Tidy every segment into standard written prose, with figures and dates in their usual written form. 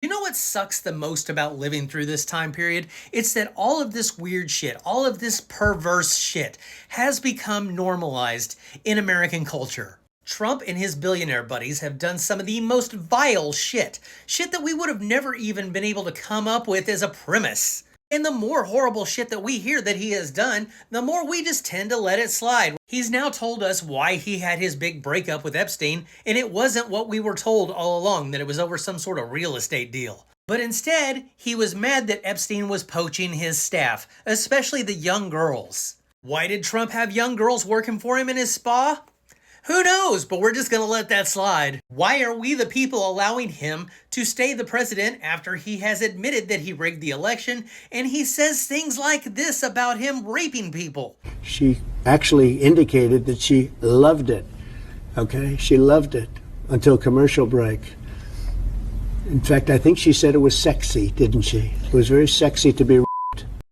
You know what sucks the most about living through this time period? It's that all of this weird shit, all of this perverse shit has become normalized in American culture. Trump and his billionaire buddies have done some of the most vile shit. Shit that we would have never even been able to come up with as a premise. And the more horrible shit that we hear that he has done, the more we just tend to let it slide. He's now told us why he had his big breakup with Epstein, and it wasn't what we were told all along, that it was over some sort of real estate deal. But instead, he was mad that Epstein was poaching his staff, especially the young girls. Why did Trump have young girls working for him in his spa? Who knows, but we're just gonna let that slide. Why are we the people allowing him to stay the president after he has admitted that he rigged the election and he says things like this about him raping people? She actually indicated that she loved it. Okay? She loved it until commercial break. In fact, I think she said it was sexy, didn't she? It was very sexy to be.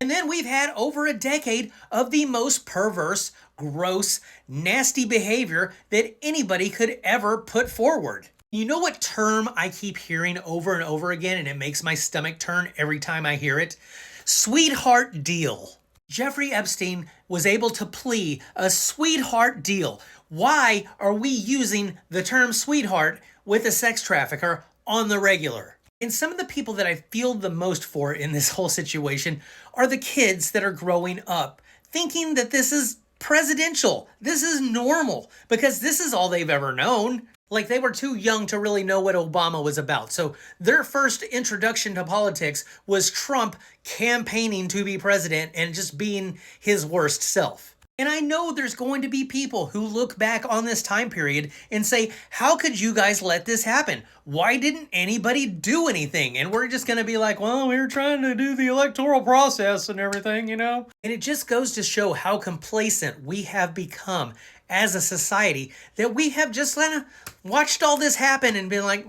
And then we've had over a decade of the most perverse, gross, nasty behavior that anybody could ever put forward. You know what term I keep hearing over and over again, and it makes my stomach turn every time I hear it? Sweetheart deal. Jeffrey Epstein was able to plea a sweetheart deal. Why are we using the term sweetheart with a sex trafficker on the regular? And some of the people that I feel the most for in this whole situation are the kids that are growing up thinking that this is presidential. This is normal because this is all they've ever known. Like, they were too young to really know what Obama was about. So their first introduction to politics was Trump campaigning to be president and just being his worst self. And I know there's going to be people who look back on this time period and say, how could you guys let this happen? Why didn't anybody do anything? And we're just going to be like, well, we were trying to do the electoral process and everything, you know? And it just goes to show how complacent we have become as a society, that we have just kind of watched all this happen and been like,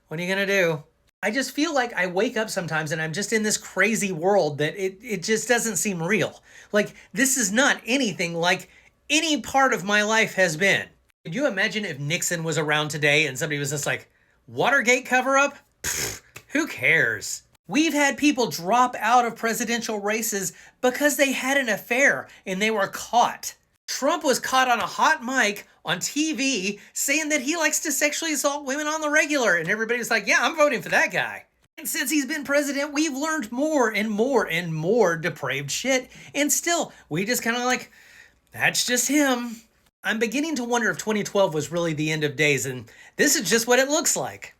what are you going to do? I just feel like I wake up sometimes and I'm just in this crazy world that it just doesn't seem real. Like, this is not anything like any part of my life has been. Could you imagine if Nixon was around today and somebody was just like, Watergate cover-up? Who cares? We've had people drop out of presidential races because they had an affair and they were caught. Trump was caught on a hot mic on TV saying that he likes to sexually assault women on the regular, and everybody's like, yeah, I'm voting for that guy. And since he's been president, we've learned more and more and more depraved shit, and still, we just kind of like, that's just him. I'm beginning to wonder if 2012 was really the end of days, and this is just what it looks like.